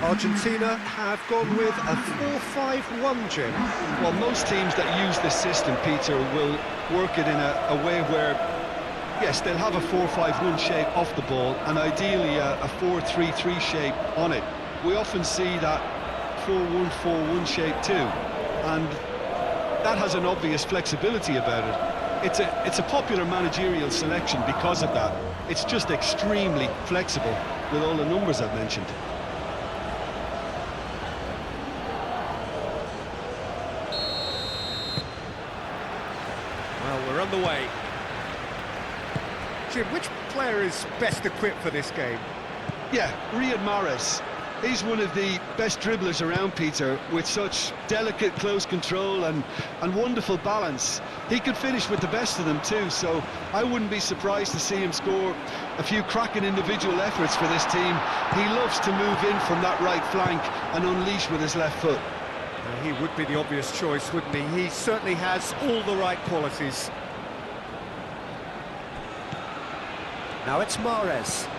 Argentina have gone with a 4-5-1, Jim. Well, most teams that use this system, Peter, will work it in a way where, yes, they'll have a 4-5-1 shape off the ball and ideally a 4-3-3 shape on it. We often see that 4-1-4-1 shape too, and that has an obvious flexibility about it. It's a popular managerial selection because of that. It's just extremely flexible with all the numbers I've mentioned. Well, we're underway. Jim, which player is best equipped for this game? Yeah, Riyad Mahrez. He's one of the best dribblers around, Peter, with such delicate close control and wonderful balance. He could finish with the best of them too, so I wouldn't be surprised to see him score a few cracking individual efforts for this team. He loves to move in from that right flank and unleash with his left foot. He would be the obvious choice, wouldn't he? He certainly has all the right qualities. Now it's Mahrez.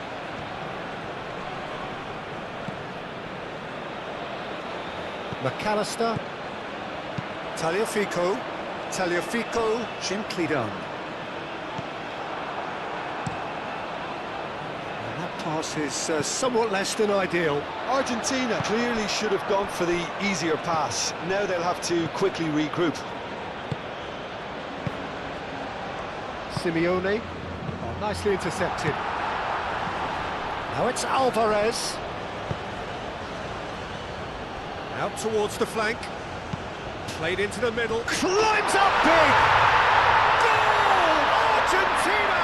McAllister. Tagliafico. Tagliafico, gently done. And that pass is somewhat less than ideal. Argentina clearly should have gone for the easier pass. Now they'll have to quickly regroup. Simeone. Oh, nicely intercepted. Now it's Alvarez. Out towards the flank. Played into the middle. Climbs up big! Goal! Argentina!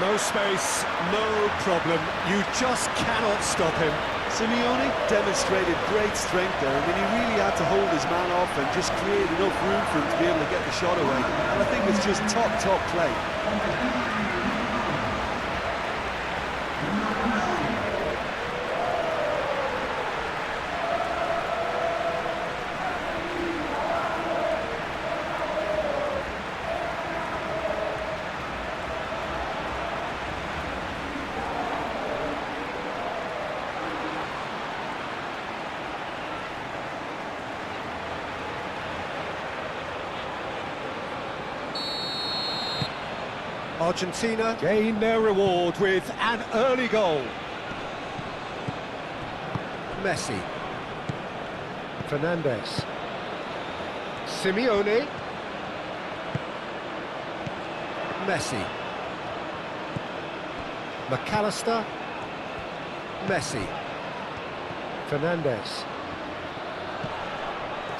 No space, no problem. You just cannot stop him. Simeone demonstrated great strength there. I mean, he really had to hold his man off and just create enough room for him to be able to get the shot away. And I think it's just top play. Argentina gain their reward with an early goal. Messi. Fernandez. Simeone. Messi. McAllister. Messi. Fernandez.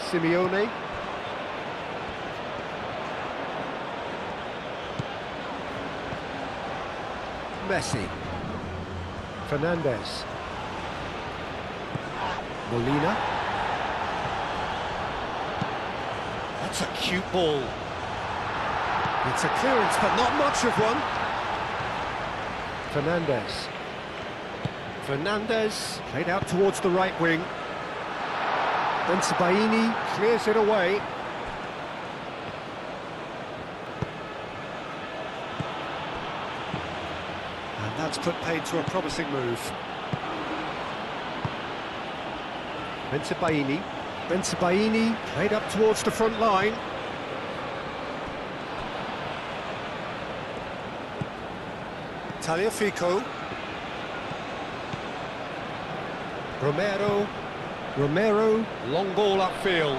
Simeone. Messi. Fernandez. Molina. That's a cute ball. It's a clearance, but not much of one. Fernandez. Fernandez played out towards the right wing. Bensebaini clears it away. That's put paid to a promising move. Bensebaini. Bensebaini played up towards the front line. Tagliafico. Romero, long ball upfield.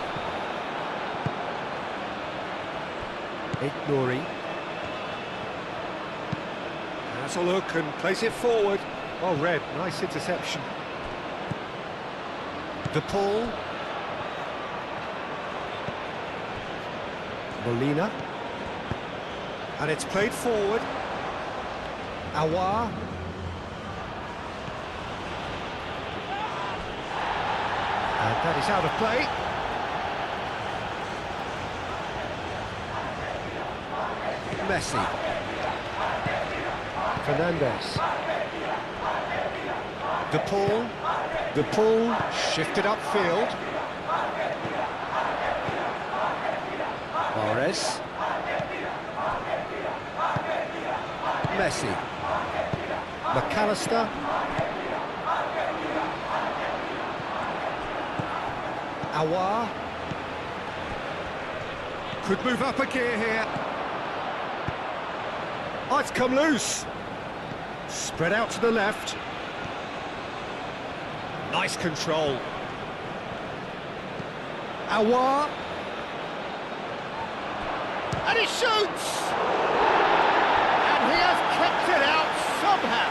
Nouri. Has a look and plays it forward. Oh, Red, nice interception. De Paul. Molina. And it's played forward. Aouar. And that is out of play. Messi. Fernandez. De Paul shifted upfield. Mahrez. Messi. McAllister. Awar. Could move up a gear here. Oh, it's come loose. Spread out to the left. Nice control. Awar. And he shoots! And he has kept it out somehow.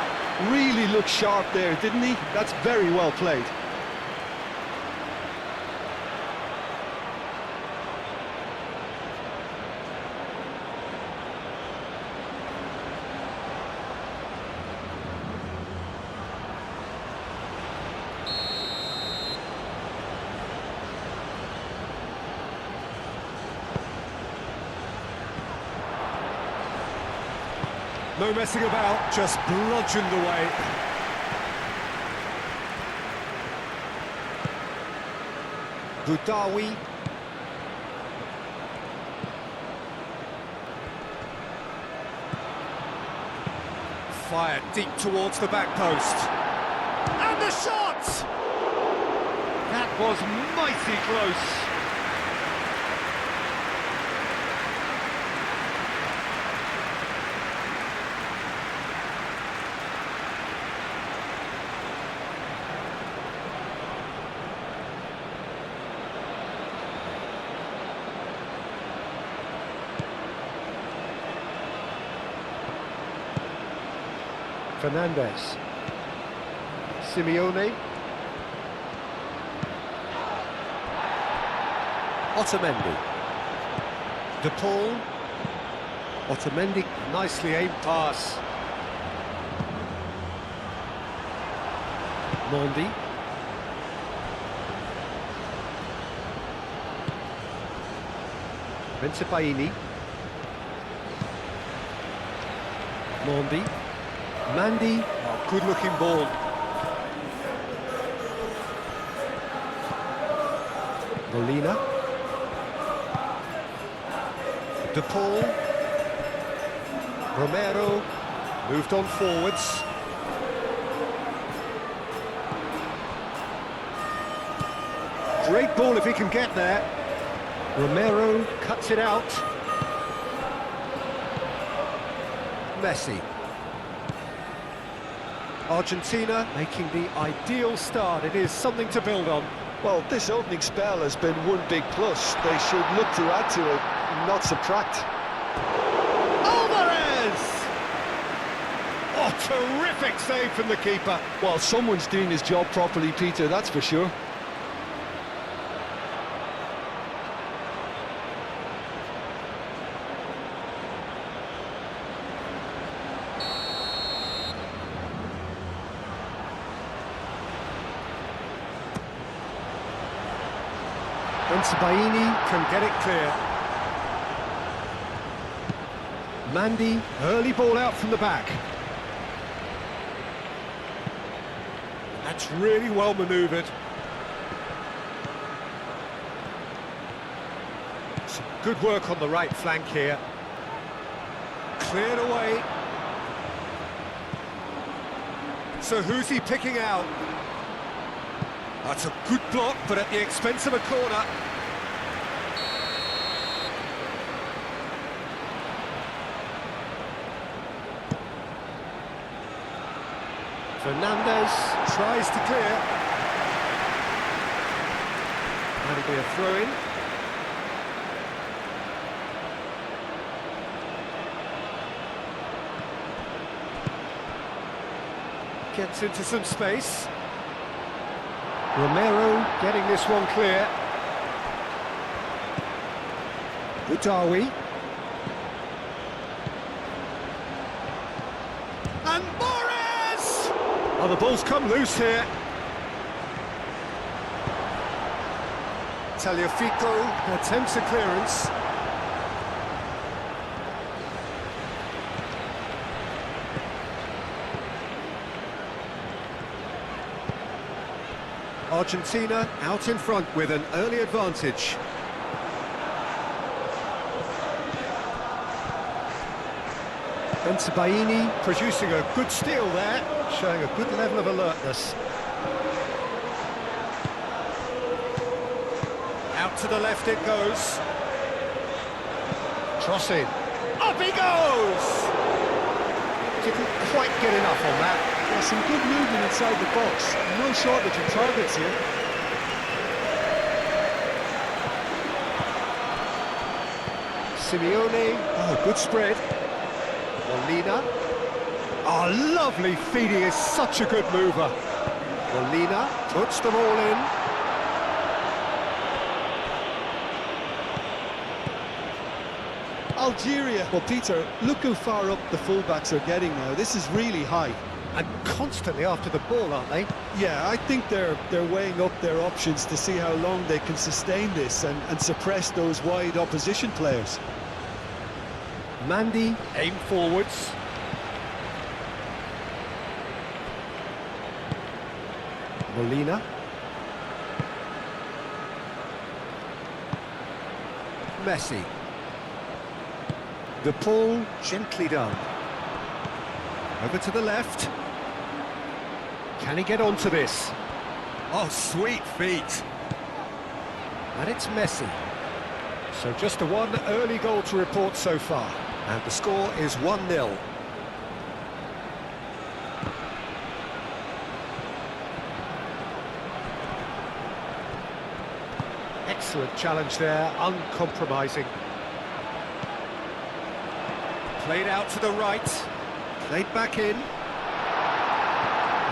Really looked sharp there, didn't he? That's very well played. No messing about, just bludgeoned away. Budawi. Fired deep towards the back post. And the shot! That was mighty close. Fernandez. Simeone. Otamendi. De Paul. Otamendi, nicely aimed pass. Mondi. Bensebaini. Mondi. Mandy, oh, good-looking ball. Molina. De Paul. Romero. Moved on forwards. Great ball if he can get there. Romero cuts it out. Messi. Argentina making the ideal start. It is something to build on. Well, this opening spell has been one big plus. They should look to add to it, not subtract. Alvarez! Oh, terrific save from the keeper. Well, someone's doing his job properly, Peter, that's for sure. Bensebaini can get it clear. Mandy, early ball out from the back. That's really well manoeuvred. Some good work on the right flank here. Cleared away. So who's he picking out? That's a good block, but at the expense of a corner. Fernandez tries to clear. That'll be a throw-in. Gets into some space. Romero getting this one clear. Budawi. And Boris! Oh, the ball's come loose here. Tagliafico attempts a clearance. Argentina out in front with an early advantage. Entabaini producing a good steal there, showing a good level of alertness. Out to the left it goes. Cross in. Up he goes! Didn't quite get enough on that. Yeah, some good movement inside the box. No shortage of targets here. Simeone, oh, good spread. Molina. Oh, lovely feeding, is such a good mover. Molina puts them all in. Algeria. Well, Peter, look how far up the fullbacks are getting now. This is really high. And constantly after the ball, aren't they? Yeah, I think they're weighing up their options to see how long they can sustain this and suppress those wide opposition players. Mandy, aim forwards. Molina. Messi. The ball gently done. Over to the left. Can he get onto this? Oh, sweet feet. And it's Messi. So just the one early goal to report so far. And the score is 1-0. Excellent challenge there, uncompromising. Played out to the right, played back in.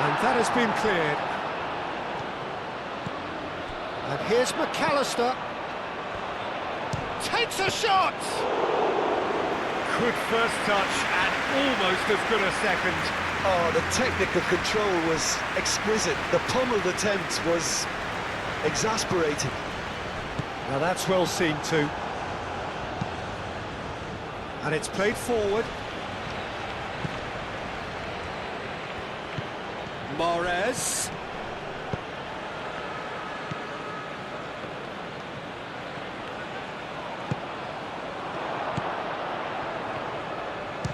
And that has been cleared. And here's McAllister. Takes a shot! Good first touch and almost as good a second. Oh, the technical control was exquisite. The pummeled attempt was exasperating. Now that's well seen too. And it's played forward. Mahrez.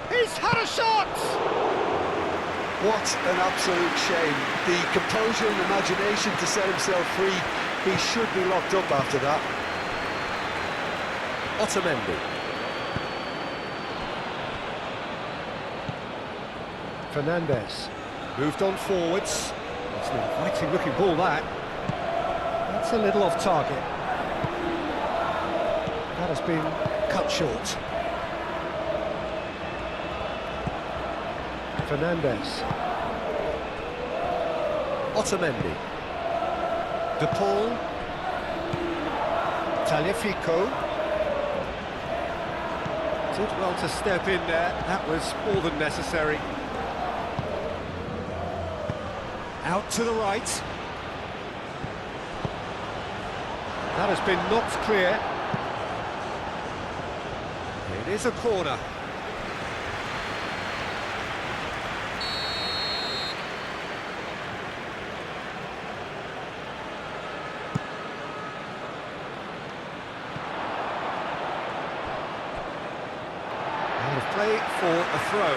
He's had a shot! What an absolute shame. The composure and imagination to set himself free. He should be locked up after that. Otamendi. Fernandes. Moved on forwards. It's an inviting looking ball, that. That's a little off target. That has been cut short. Fernandes. Otamendi. De Paul. Tagliafico. Did well to step in there. That was more than necessary. Out to the right. That has been knocked clear. It is a corner. Out of play for a throw.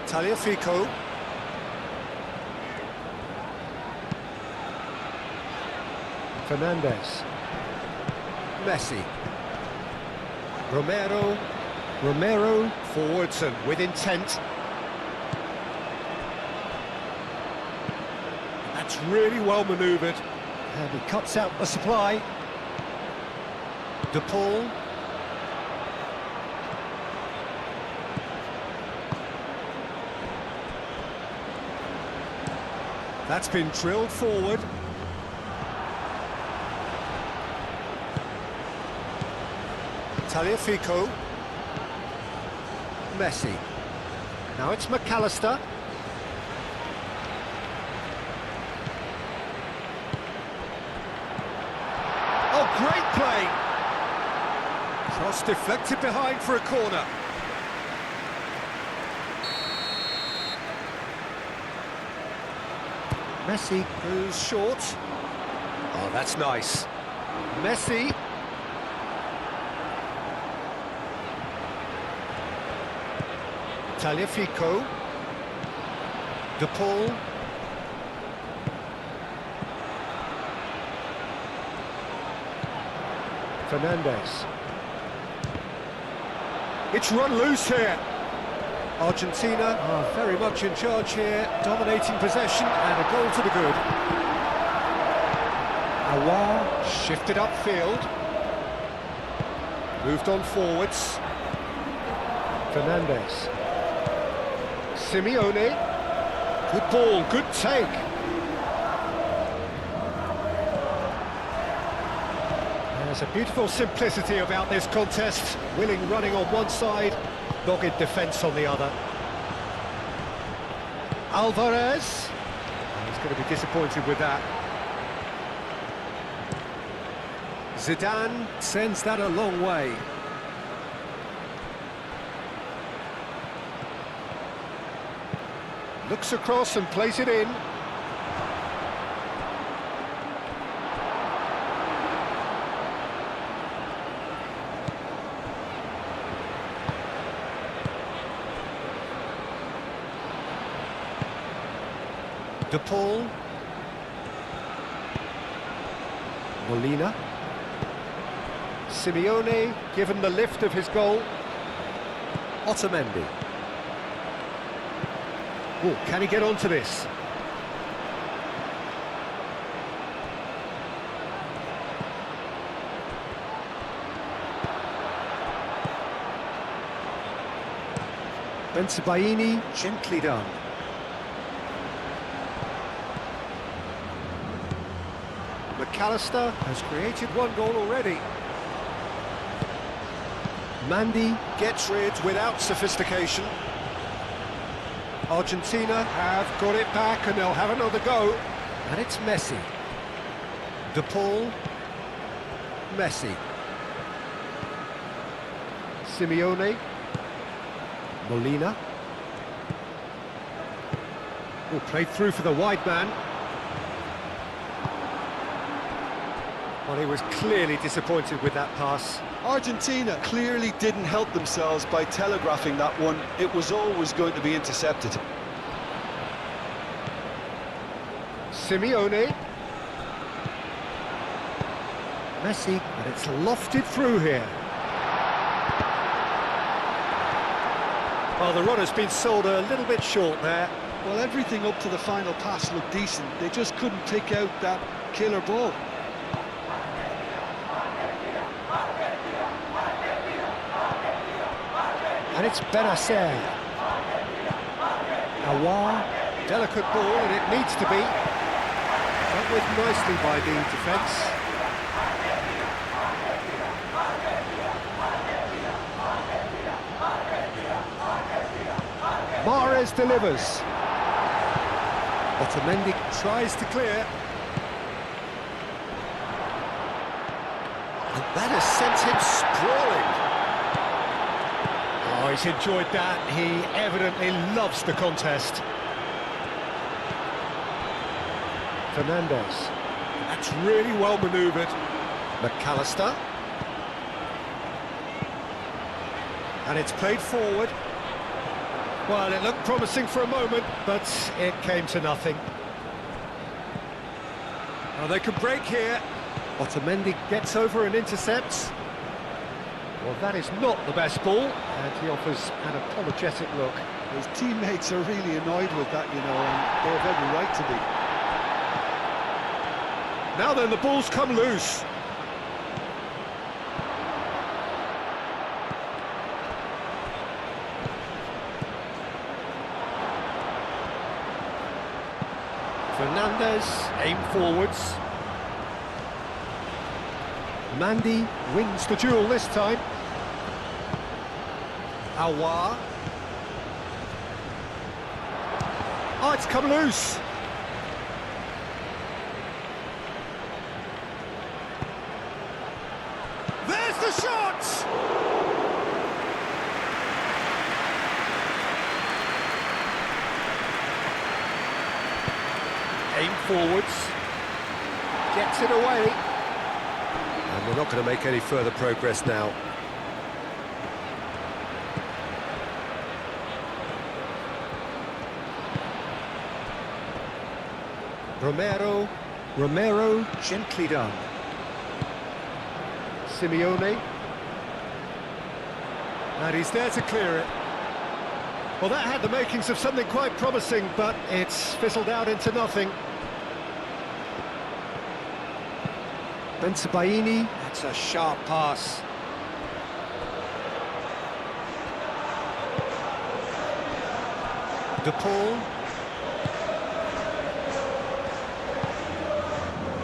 Tagliafico. Fernandes. Messi. Romero forwards and with intent. That's really well manoeuvred. And he cuts out the supply. De Paul. That's been drilled forward. Tagliafico. Messi. Now it's McAllister. Oh, great play! Cross deflected behind for a corner. Messi goes short. Oh, that's nice. Messi. Tagliafico. De Paul. Fernandez. It's run loose here. Argentina are very much in charge here, dominating possession and a goal to the good. Aouar shifted upfield. Moved on forwards. Fernandez. Simeone. Good ball, good take. There's a beautiful simplicity about this contest. Willing running on one side, dogged defence on the other. Alvarez. He's going to be disappointed with that. Zidane sends that a long way. Looks across and plays it in. De Paul. Molina. Simeone given the lift of his goal. Otamendi. Oh, can he get onto this? Bensebaini, gently done. McAllister has created one goal already. Mandy gets rid without sophistication. Argentina have got it back and they'll have another go. And it's Messi. De Paul. Messi. Simeone. Molina. Oh, played through for the wide man. Well, he was clearly disappointed with that pass. Argentina clearly didn't help themselves by telegraphing that one. It was always going to be intercepted. Simeone. Messi, but it's lofted through here. Well, the run has been sold a little bit short there. Well, everything up to the final pass looked decent. They just couldn't pick out that killer ball. And it's Benacer. Aouar, delicate ball, and it needs to be. Dealt with nicely by the defence. Mahrez delivers. Otamendi tries to clear. And that has sent him sprawling. Oh, he's enjoyed that. He evidently loves the contest. Fernandez. That's really well manoeuvred. McAllister. And it's played forward. Well, it looked promising for a moment, but it came to nothing. Oh, they could break here. Otamendi gets over and intercepts. Well, that is not the best ball, and he offers an apologetic look. His teammates are really annoyed with that, you know, and they have every right to be. Now then, the ball's come loose. Fernandez, aim forwards. Mandy wins the duel this time. Aouar. Oh, it's come loose. There's the shot! Aim forwards. Gets it away. And we're not going to make any further progress now. Romero, gently done. Simeone. And he's there to clear it. Well, that had the makings of something quite promising, but it's fizzled out into nothing. Bensebaini, that's a sharp pass. De Paul.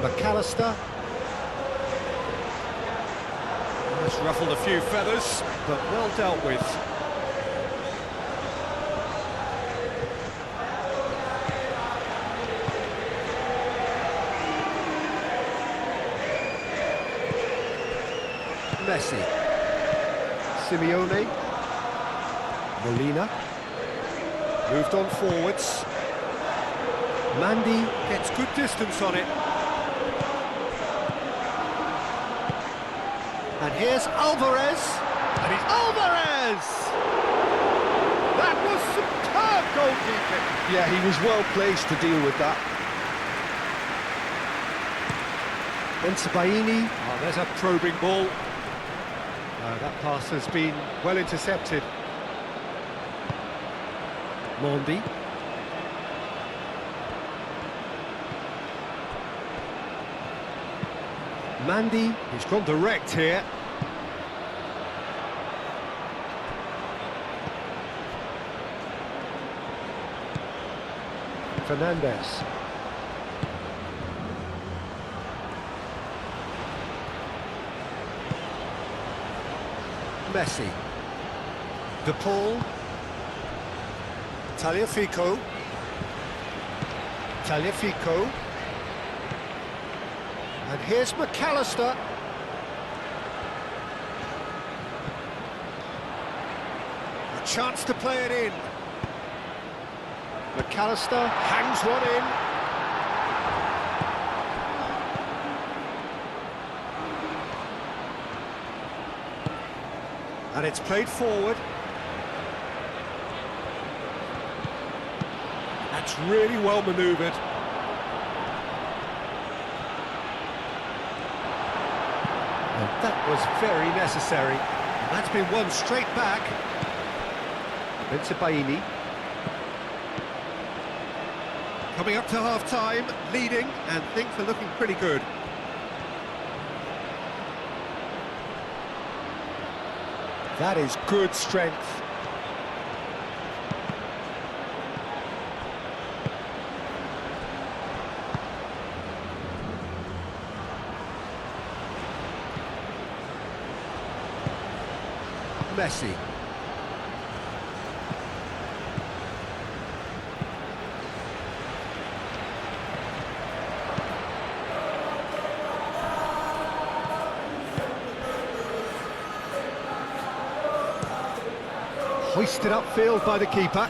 McAllister. That's ruffled a few feathers, but well dealt with. Messi. Simeone. Molina. Moved on forwards. Mandy gets good distance on it. And here's Alvarez. And it's Alvarez! That was superb goalkeeping. Yeah, he was well placed to deal with that. Bensebaini. Oh, there's a probing ball. That pass has been well intercepted. Mondi. Mandy, he's gone direct here. Fernandez. Messi. De Paul. Tagliafico. And here's McAllister. A chance to play it in. McAllister hangs one in. And it's played forward. That's really well manoeuvred. And that was very necessary. And that's been won straight back. Bensebaini. Coming up to half-time, leading, and things are looking pretty good. That is good strength. Messi. Hoisted upfield by the keeper.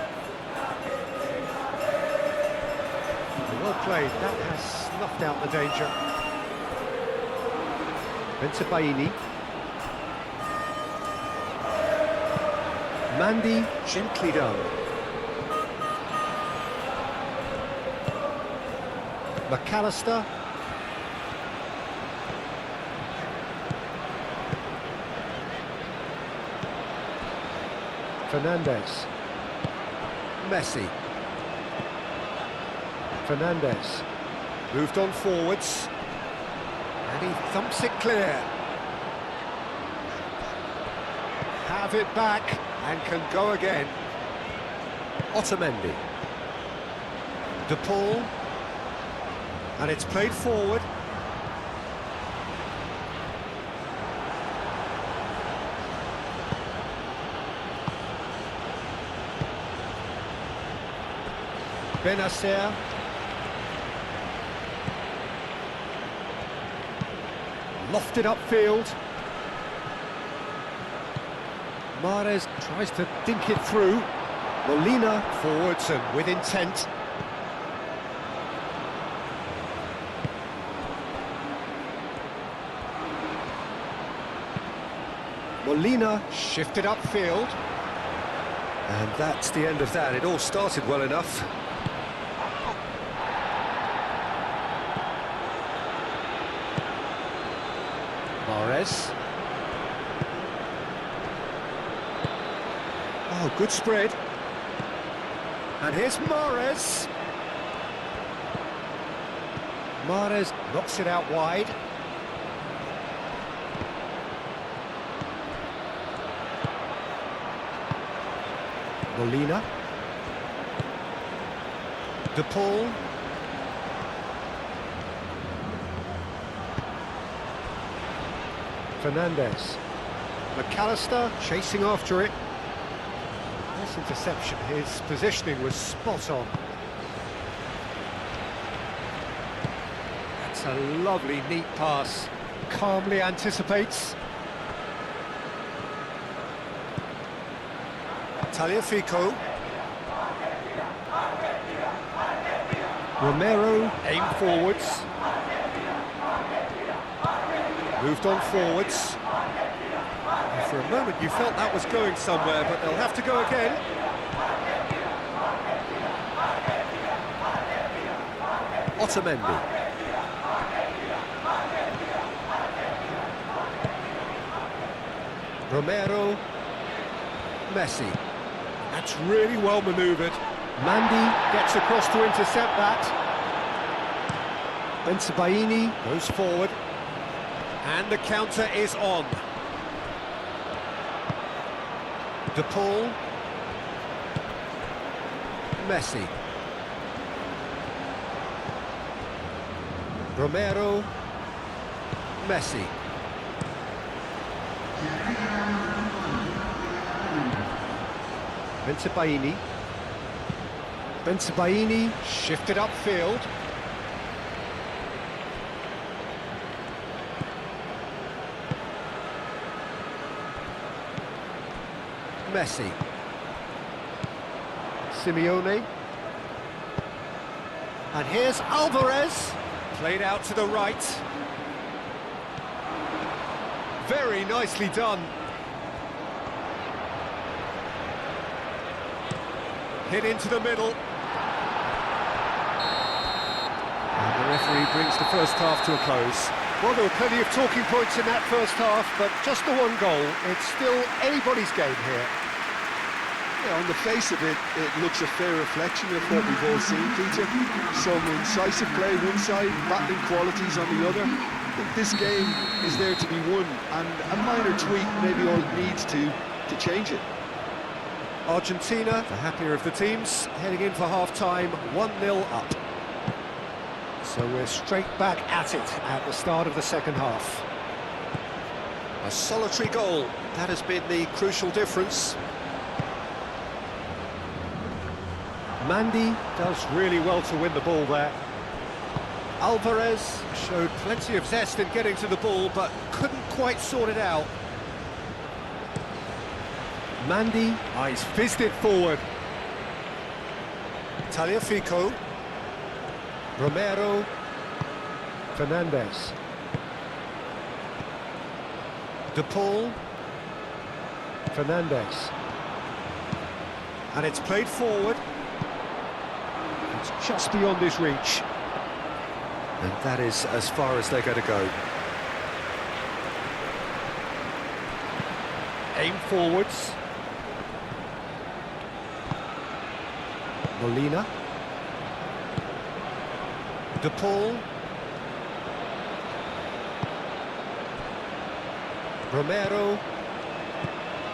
Well played, that has snuffed out the danger. Bensebaini. Mandy, gently done. McAllister. Fernandez. Messi. Fernandez. Moved on forwards. And he thumps it clear. Have it back and can go again. Otamendi. De Paul. And it's played forward. Benacer. Lofted upfield. Mahrez tries to dink it through. Molina forwards and with intent. Molina shifted upfield. And that's the end of that. It all started well enough. Mahrez. Oh, good spread. And here's Mahrez. Mahrez knocks it out wide. Molina. De Paul. Fernandez. McAllister chasing after it. Nice interception. His positioning was spot on. That's a lovely, neat pass. Calmly anticipates. Tagliafico. Romero aimed forwards. Moved on forwards. And for a moment you felt that was going somewhere, but they'll have to go again. Otamendi. Romero. Messi. That's really well manoeuvred. Mandy gets across to intercept that. Bensebaini goes forward. And the counter is on. De Paul. Messi. Romero. Messi. Bensebaini. Bensebaini shifted upfield. Messi. Simeone. And here's Alvarez. Played out to the right. Very nicely done. Hit into the middle. And the referee brings the first half to a close. Well, there were plenty of talking points in that first half, but just the one goal. It's still anybody's game here. Yeah, on the face of it, it looks a fair reflection of what we've all seen, Peter. Some incisive play one side, battling qualities on the other. I think this game is there to be won, and a minor tweak maybe all it needs to change it. Argentina, the happier of the teams, heading in for half-time, 1-0 up. So we're straight back at it at the start of the second half. A solitary goal, that has been the crucial difference. Mandy does really well to win the ball there. Alvarez showed plenty of zest in getting to the ball, but couldn't quite sort it out. Mandy, he's fizzed it forward. Tagliafico. Romero. Fernandez. De Paul. Fernandez. And it's played forward. It's just beyond his reach. And that is as far as they're going to go. Aim forwards. Molina. De Paul. Romero.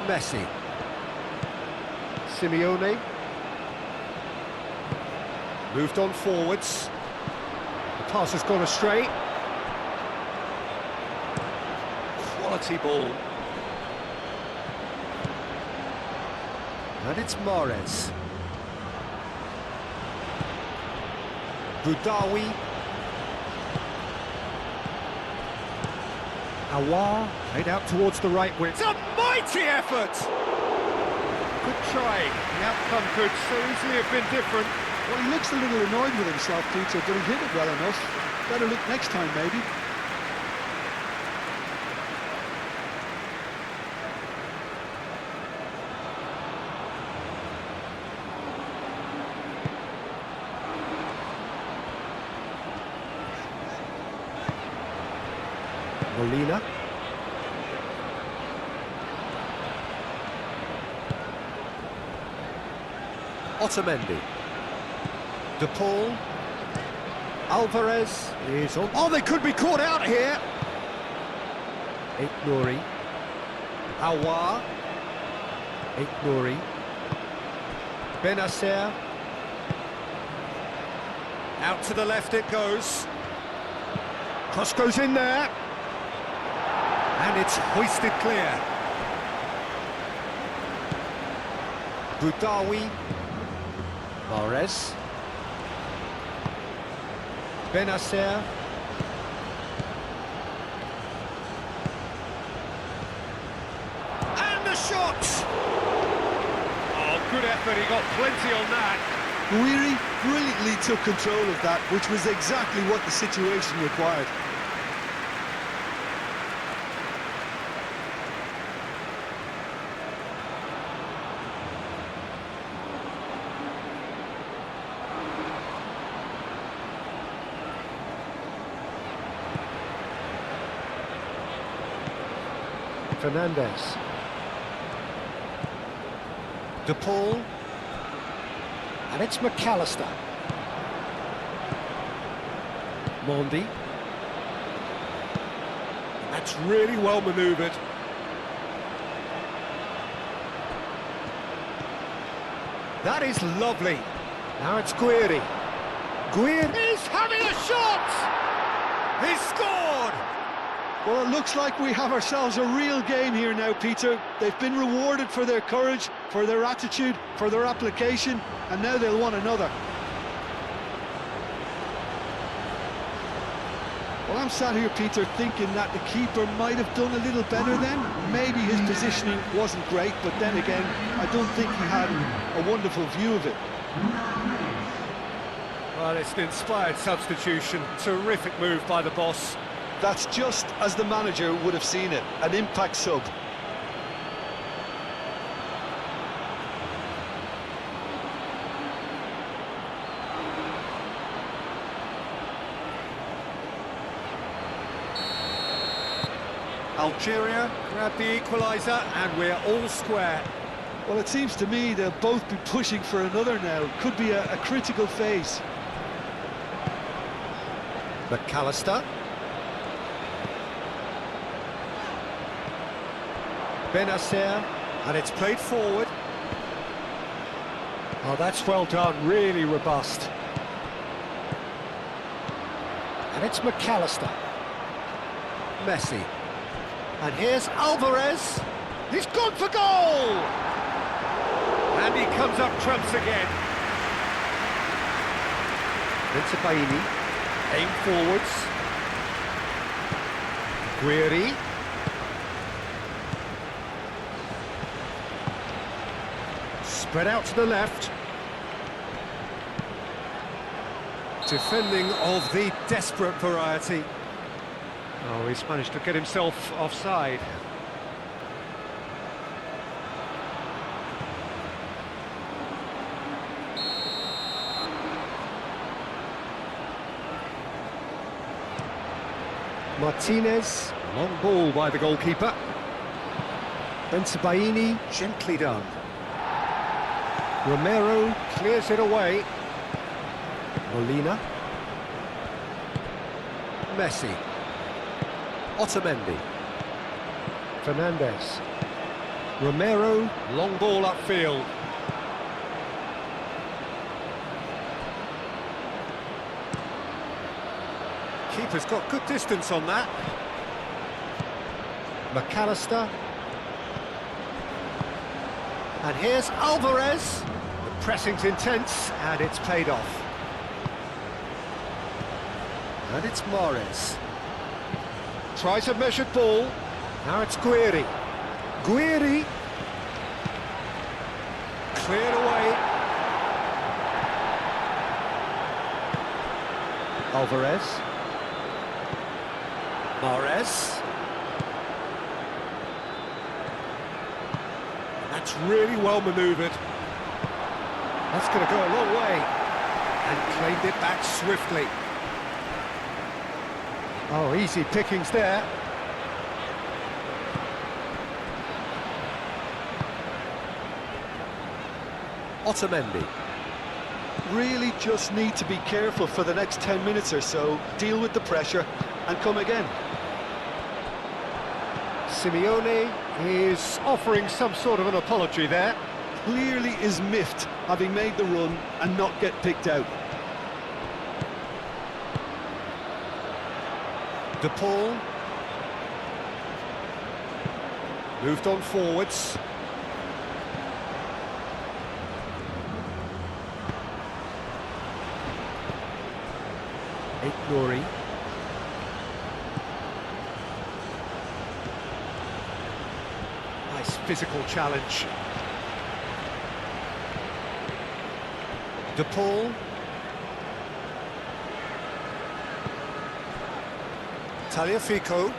Messi. Simeone. Moved on forwards. The pass has gone astray. Quality ball. And it's Mahrez. Boudaoui. Awar played out towards the right wing. It's a mighty effort! Good try. The outcome could so easily have been different. Well, he looks a little annoyed with himself, Peter, but he hit it well enough. Better look next time, maybe. Molina. Otamendi. De Paul. Alvarez is on. Oh, they could be caught out here. Nouri. Aouar. Nouri. Benacer. Out to the left it goes. Cross goes in there. And it's hoisted clear. Boudaoui. Mahrez. Benacer. And the shot! Oh, good effort, he got plenty on that. Guiri brilliantly took control of that, which was exactly what the situation required. Fernandez. De Paul. And it's McAllister. Mondi. That's really well manoeuvred. That is lovely. Now it's Guiri. Guiri is having a shot! He's scored! Well, it looks like we have ourselves a real game here now, Peter. They've been rewarded for their courage, for their attitude, for their application, and now they'll want another. Well, I'm sat here, Peter, thinking that the keeper might have done a little better then. Maybe his positioning wasn't great, but then again, I don't think he had a wonderful view of it. Well, it's an inspired substitution. Terrific move by the boss. That's just as the manager would have seen it, an impact sub. Algeria grab the equaliser and we're all square. Well, it seems to me they'll both be pushing for another now. Could be a critical phase. McAllister. Benacer, and it's played forward. Oh, that's well done, really robust. And it's McAllister. Messi. And here's Alvarez. He's gone for goal! And he comes up trumps again. Baini. Aim forwards. Guiri. Spread out to the left. Defending of the desperate variety. Oh, he's managed to get himself offside. Martinez, long ball by the goalkeeper. Baini, gently done. Romero clears it away. Molina. Messi. Otamendi. Fernandez. Romero, long ball upfield. Keeper's got good distance on that. McAllister. And here's Alvarez. The pressing's intense, and it's paid off. And it's Mahrez. Tries a measured ball. Now it's Guiri. Guiri. Cleared away. Alvarez. Mahrez. That's really well manoeuvred. That's going to go a long way. And claimed it back swiftly. Oh, easy pickings there. Otamendi. Really just need to be careful for the next 10 minutes or so, deal with the pressure and come again. Simeone is offering some sort of an apology there. Clearly is miffed having made the run and not get picked out. De Paul. Moved on forwards. Nouri. Nice physical challenge. De Paul. Tagliafico.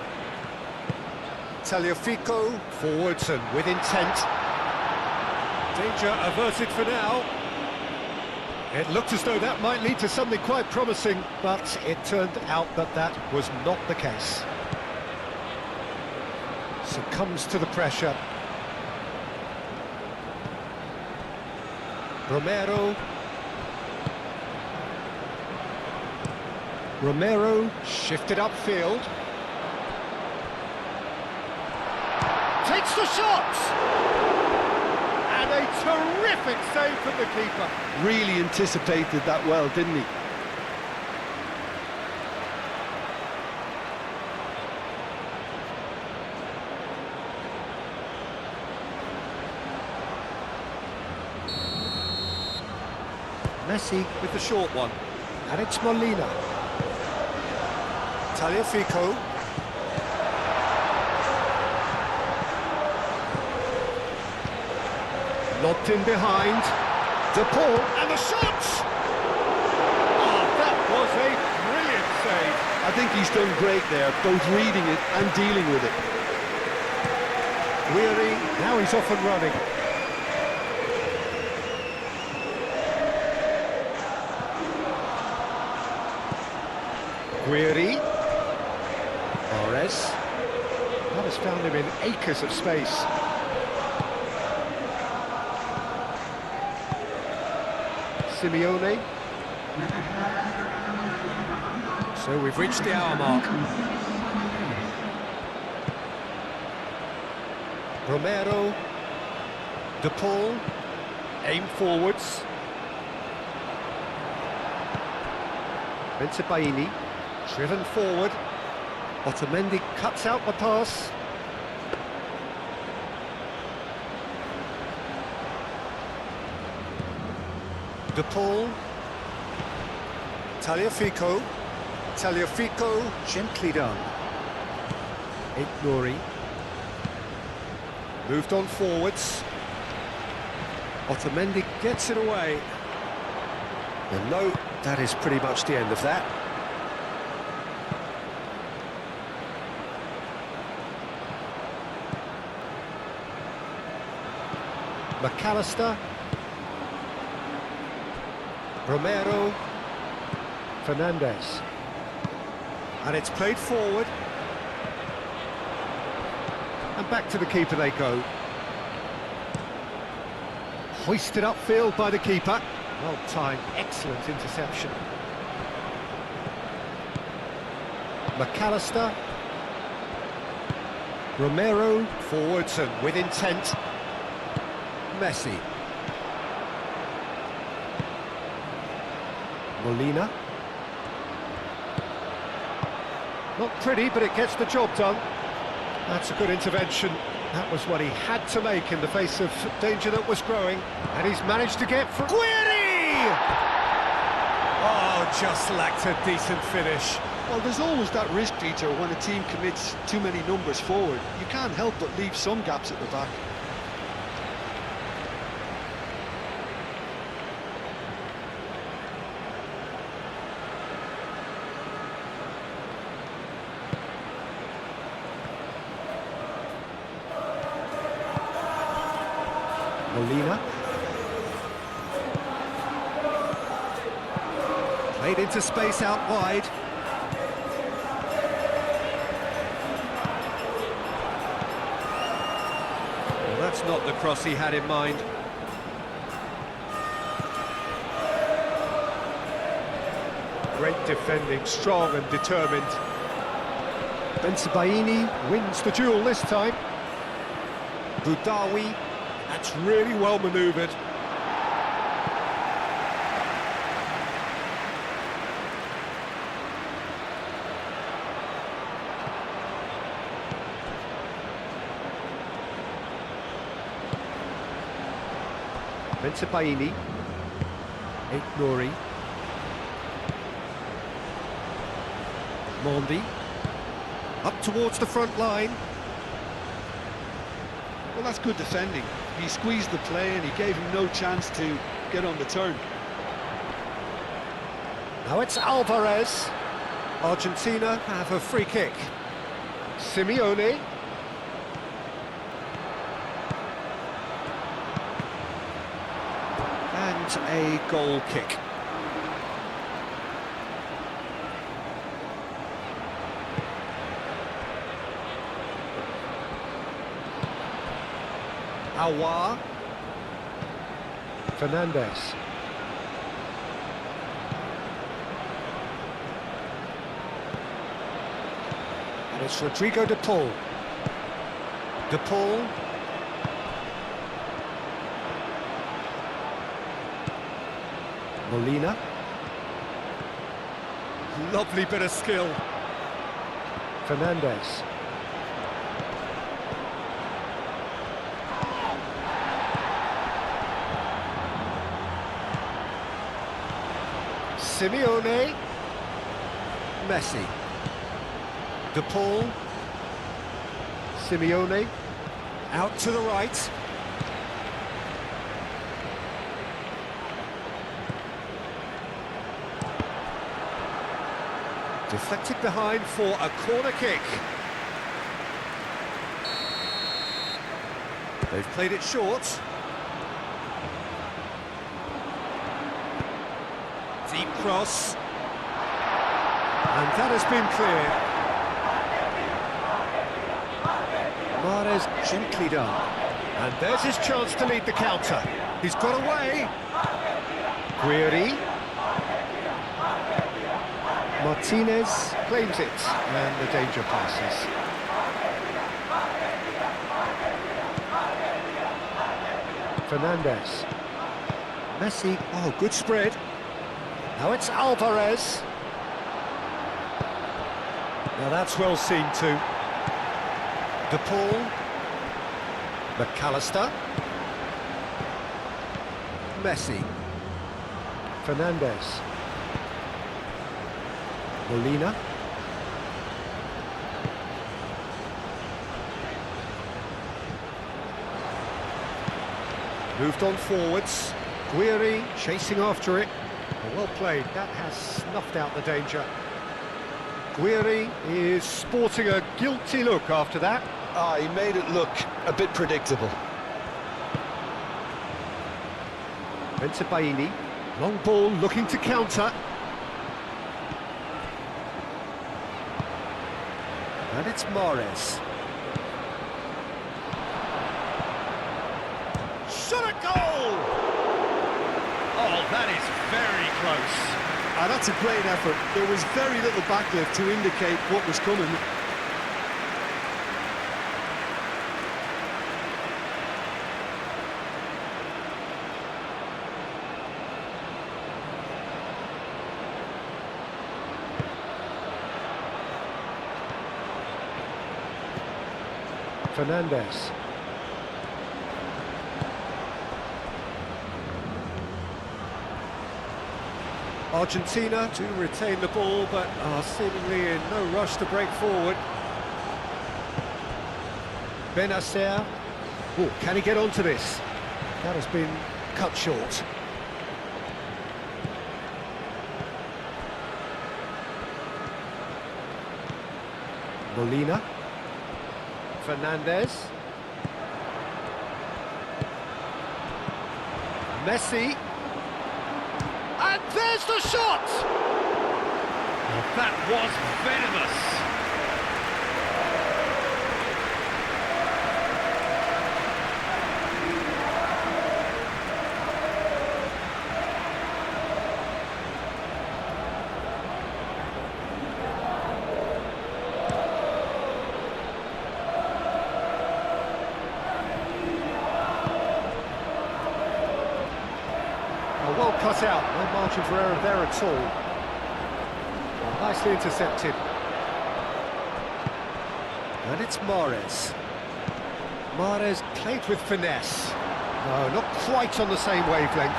Tagliafico forwards and with intent. Danger averted for now. It looked as though that might lead to something quite promising, but it turned out that that was not the case. Succumbs to the pressure. Romero. Romero shifted upfield. Takes the shot! And a terrific save from the keeper. Really anticipated that well, didn't he? Messi with the short one. And it's Molina. Tagliafico. Locked in behind. De Paul, and the shot! Oh, that was a brilliant save. I think he's done great there, both reading it and dealing with it. Weary, now he's off and running. Guiri. Mahrez. That has found him in acres of space. Simeone. So we've reached the hour mark. Romero. De Paul. Aim forwards. Bensebaini. Driven forward. Otamendi cuts out the pass. De Paul. Tagliafico. Tagliafico, gently done. Nouri. Moved on forwards. Otamendi gets it away. And no, that is pretty much the end of that. McAllister. Romero. Fernandez. And it's played forward. And back to the keeper they go. Hoisted upfield by the keeper. Well timed, excellent interception. McAllister. Romero, forwards and with intent. Messi. Molina. Not pretty, but it gets the job done. That's a good intervention. That was what he had to make in the face of danger that was growing. And he's managed to get through. Guiri! Oh, just lacked a decent finish. Well, there's always that risk, Peter, when a team commits too many numbers forward. You can't help but leave some gaps at the back. Molina. Played into space out wide. Well, that's not the cross he had in mind. defending, strong and determined. Bensebaini wins the duel this time. Boudaoui, that's really well manoeuvred. Bensebaini, Nouri, Mondi, up towards the front line. Well, that's good defending. He squeezed the play and he gave him no chance to get on the turn. Now it's Alvarez. Argentina have a free kick. Simeone. And a goal kick. Aouar. Fernandez. And it's Rodrigo de Paul. De Paul. Molina. Lovely bit of skill. Fernandez. Simeone. Messi. De Paul. Simeone. Out to the right. Deflected behind for a corner kick. They've played it short. Deep cross. And that has been cleared. Mahrez gently done. And there's his chance to lead the counter. He's got away. Guiri. Martinez claims it, and the danger passes. Fernandez. Messi, oh, good spread. Now it's Alvarez. Now that's well seen too. De Paul. McAllister. Messi. Fernandez. Molina. Moved on forwards. Guiri chasing after it. Well played, that has snuffed out the danger. Guiri is sporting a guilty look after that. He made it look a bit predictable. Bensebaini, long ball looking to counter. And it's Mahrez. Shot a goal! Oh, that is very close. That's a great effort. There was very little backlift to indicate what was coming. Fernandez. Argentina to retain the ball, but are seemingly in no rush to break forward. Benacer. Oh, can he get onto this? That has been cut short. Molina. Fernandez. Messi. And there's the shot! That was venomous. it out. No margin for error there at all. Well, nicely intercepted. And it's Mahrez. Mahrez played with finesse. No, not quite on the same wavelength.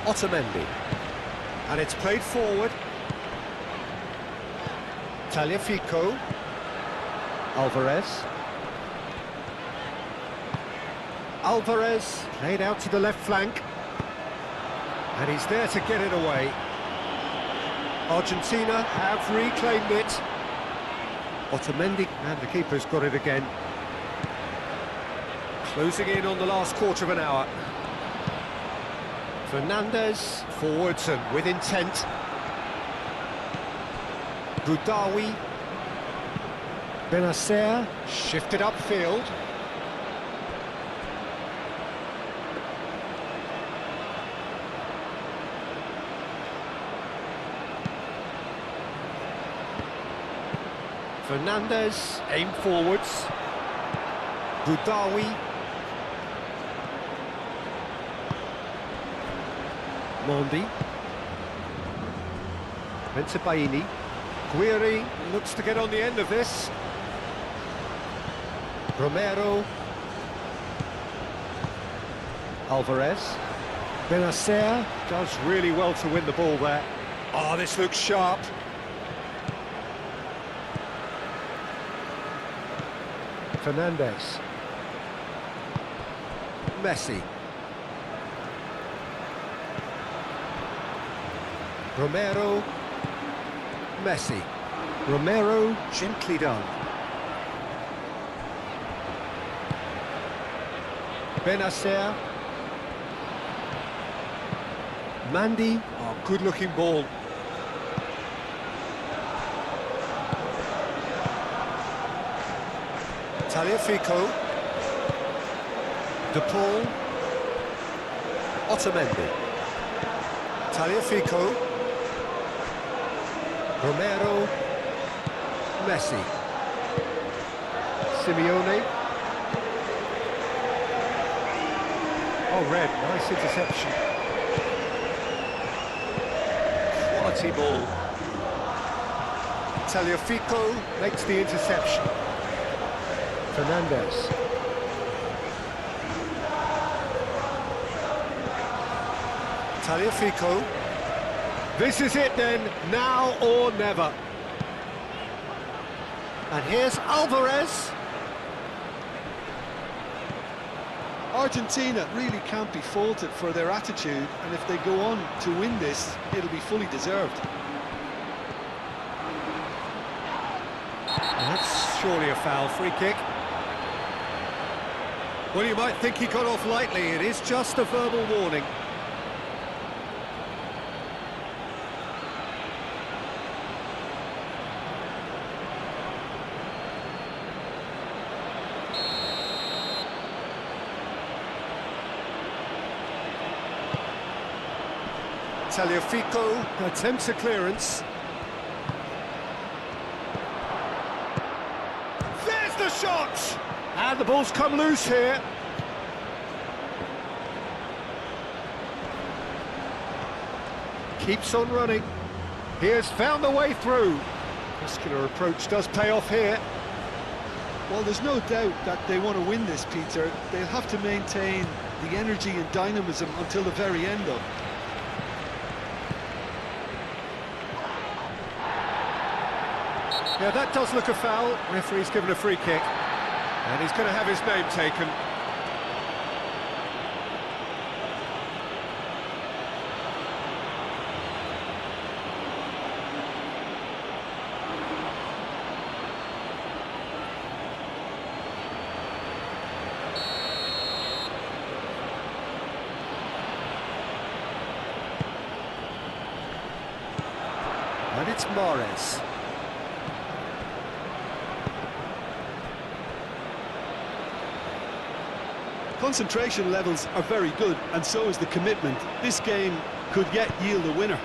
Otamendi. And it's played forward. Tagliafico. Alvarez. Alvarez played out to the left flank. And he's there to get it away. Argentina have reclaimed it. Otamendi, and the keeper's got it again. Closing in on the last quarter of an hour. Fernandez, forwards and with intent. Boudaoui. Benacer, shifted upfield. Fernandez, aim forwards. Boudaoui. Mondi. Bensebaini. Guiri looks to get on the end of this. Romero. Alvarez. Benacer does really well to win the ball there. Oh, this looks sharp. Fernandez. Messi. Romero. Messi. Romero, gently done. Benacer. Mandy. Oh, good-looking ball. Tagliafico. De Paul. Otamendi. Tagliafico. Romero. Messi. Simeone. Oh, red. Nice interception. Quality ball. Tagliafico makes the interception. Fernandez. Tagliafico. This is it then, now or never. And here's Alvarez. Argentina really can't be faulted for their attitude, and if they go on to win this, it'll be fully deserved. That's surely a foul, free kick. Well, you might think he got off lightly, it is just a verbal warning. Tagliafico attempts a clearance. There's the shot! And the ball's come loose here. Keeps on running. He has found the way through. Muscular approach does pay off here. Well, there's no doubt that they want to win this, Peter. They'll have to maintain the energy and dynamism until the very end, though. Yeah, that does look a foul. Referee's given a free kick. And he's going to have his name taken. And it's Mahrez. Concentration levels are very good, and so is the commitment. This game could yet yield a winner.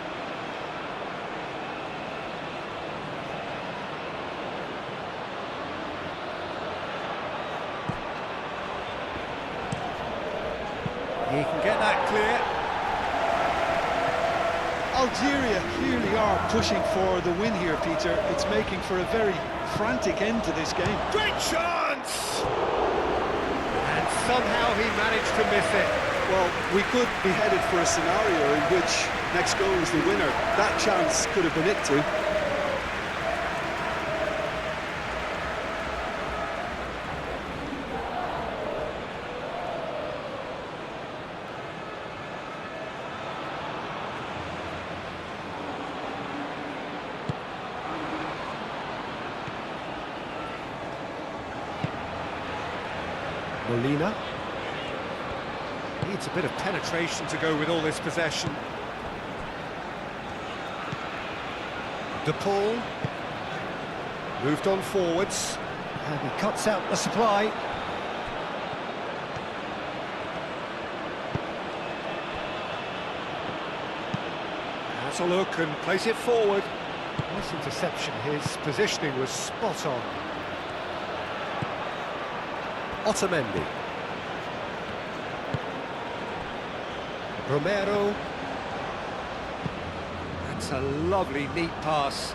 He can get that clear. Algeria clearly are pushing for the win here, Peter. It's making for a very frantic end to this game. Great chance! And somehow he managed to miss it. Well, we could be headed for a scenario in which next goal is the winner. That chance could have been it too. Molina. Needs a bit of penetration to go with all this possession. De Paul. Moved on forwards. And he cuts out the supply. Has a look and plays it forward. Nice interception. His positioning was spot on. Otamendi. Romero. That's a lovely, neat pass.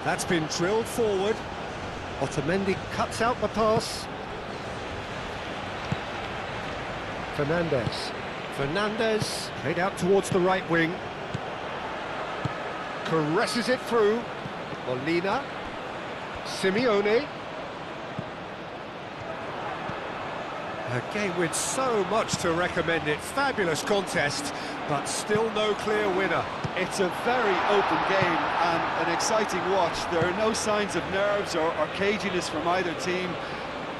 That's been drilled forward. Otamendi cuts out the pass. Fernandez played out towards the right wing. Caresses it through. Molina. Simeone. A game with so much to recommend it. Fabulous contest, but still no clear winner. It's a very open game and an exciting watch. There are no signs of nerves or caginess from either team.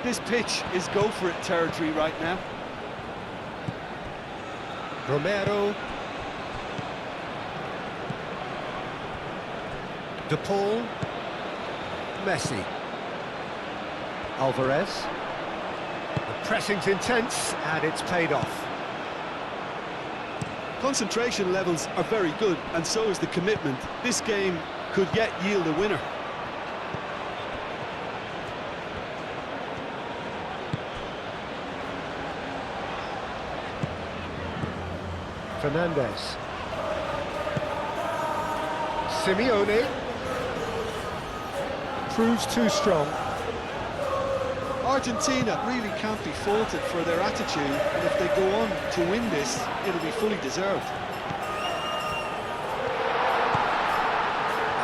This pitch is go-for-it territory right now. Romero. De Paul. Messi. Alvarez. The pressing's intense and it's paid off. Concentration levels are very good, and so is the commitment. This game could yet yield a winner. Fernandez. Simeone. Proves too strong. Argentina really can't be faulted for their attitude, and if they go on to win this, it'll be fully deserved.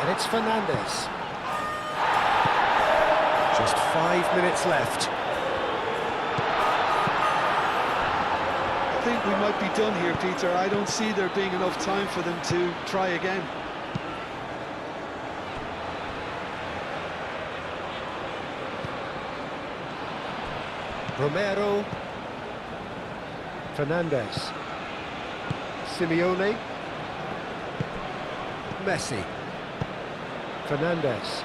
And it's Fernandez. Just 5 minutes left. I think we might be done here, Peter. I don't see there being enough time for them to try again. Romero. Fernandez. Simeone. Messi. Fernandez.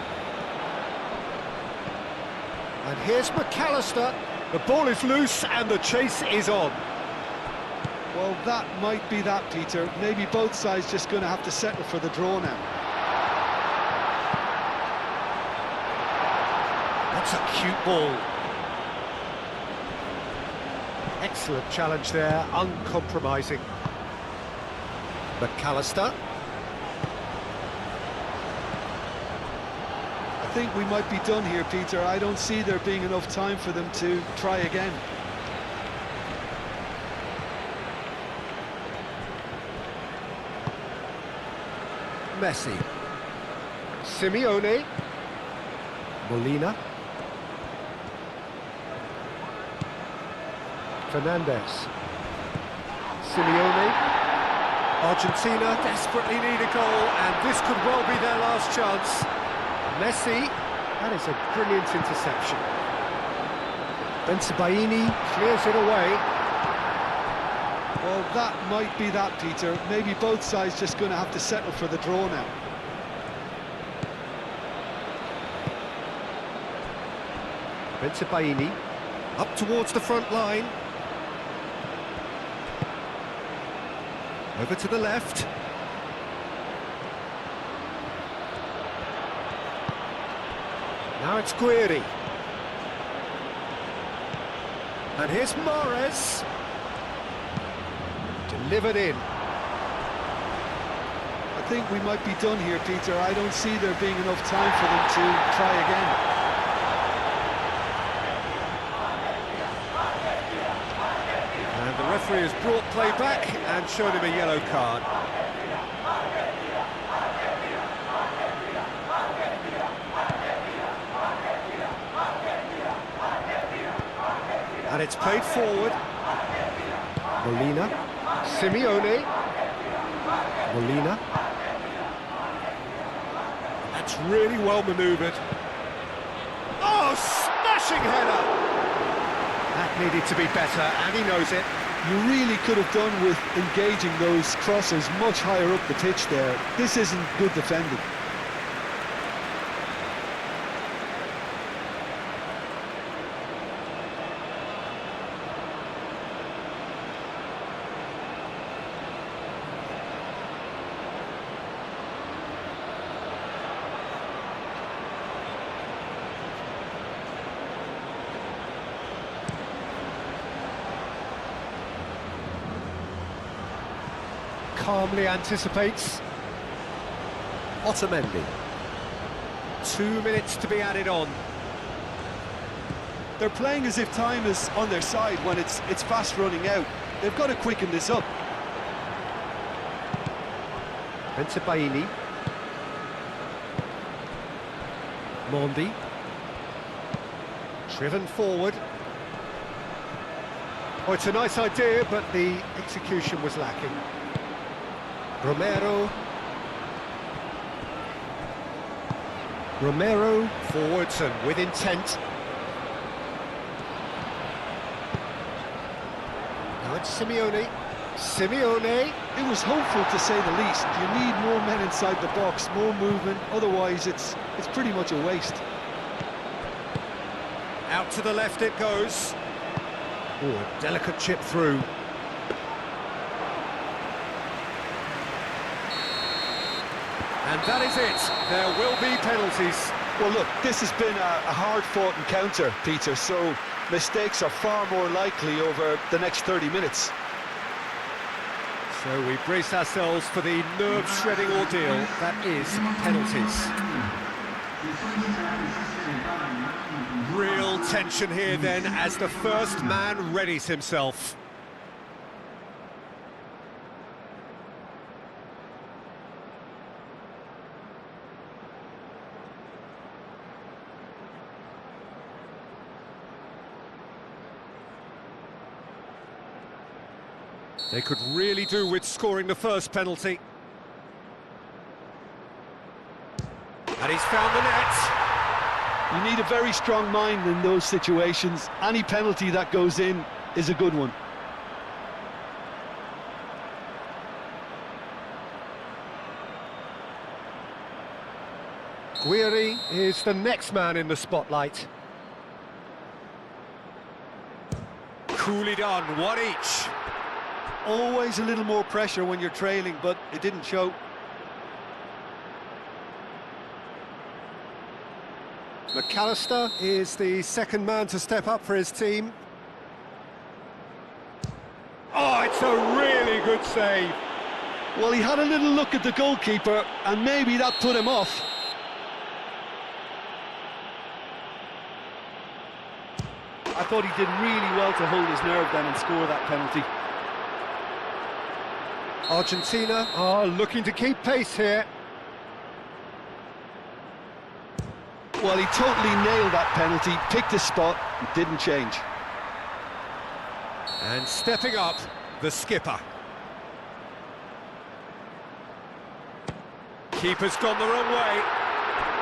And here's McAllister. The ball is loose and the chase is on. Well, that might be that, Peter. Maybe both sides just going to have to settle for the draw now. That's a cute ball. Excellent challenge there, uncompromising. McAllister. I think we might be done here, Peter. I don't see there being enough time for them to try again. Messi. Simeone. Molina. Fernandez. Simeone. Argentina desperately need a goal, and this could well be their last chance. Messi. That is a brilliant interception. Bensebaini clears it away. Well, that might be that, Peter. Maybe both sides just going to have to settle for the draw now. Bensebaini up towards the front line. Over to the left. Now it's Guiri. And here's Mahrez. Delivered in. I think we might be done here, Peter. I don't see there being enough time for them to try again. And the referee has brought play back and shown him a yellow card. And it's played forward. Molina. Simeone. Molina. That's really well manoeuvred. Oh, smashing header! That needed to be better, and he knows it. You really could have done with engaging those crosses much higher up the pitch there. This isn't good defending. Calmly anticipates. Otamendi. 2 minutes to be added on. They're playing as if time is on their side when it's fast running out. They've got to quicken this up. Baini. Mondi. Driven forward. Oh, it's a nice idea, but the execution was lacking. Romero forwards and with intent. Now it's Simeone. It was hopeful, to say the least. You need more men inside the box, more movement, otherwise it's pretty much a waste. Out to the left it goes. Oh, a delicate chip through. And that is it. There will be penalties. Well, look, this has been a hard-fought encounter, Peter, so mistakes are far more likely over the next 30 minutes. So we brace ourselves for the nerve-shredding ordeal that is penalties. Real tension here then as the first man readies himself. They could really do with scoring the first penalty. And he's found the net. You need a very strong mind in those situations. Any penalty that goes in is a good one. Guiri is the next man in the spotlight. Coolly done, one each. Always a little more pressure when you're trailing, but it didn't show. McAllister is the second man to step up for his team. Oh, it's a really good save. Well, he had a little look at the goalkeeper, and maybe that put him off. I thought he did really well to hold his nerve then and score that penalty. Argentina are looking to keep pace here. Well, he totally nailed that penalty, picked his spot, and didn't change. And stepping up, the skipper. Keeper's gone the wrong way.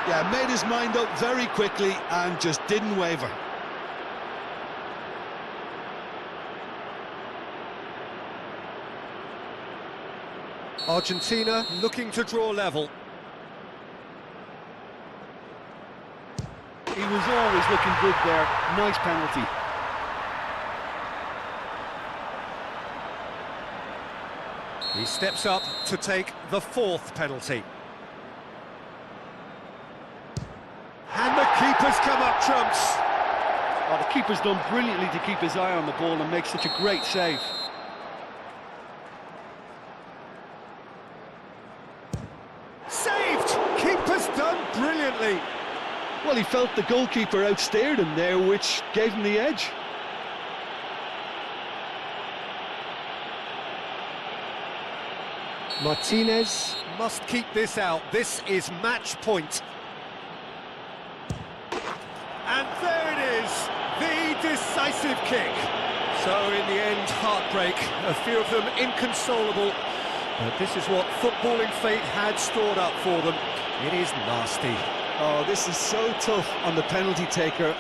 Yeah, made his mind up very quickly and just didn't waver. Argentina looking to draw level. He was always looking good there. Nice penalty. He steps up to take the fourth penalty. And the keeper's come up trumps. Oh, the keeper's done brilliantly to keep his eye on the ball and make such a great save. Saved! Keeper's done brilliantly. Well, he felt the goalkeeper outstared him there, which gave him the edge. Martinez must keep this out. This is match point. And there it is, the decisive kick. So in the end, heartbreak, a few of them inconsolable. But this is what footballing fate had stored up for them. It is nasty. Oh, this is so tough on the penalty taker.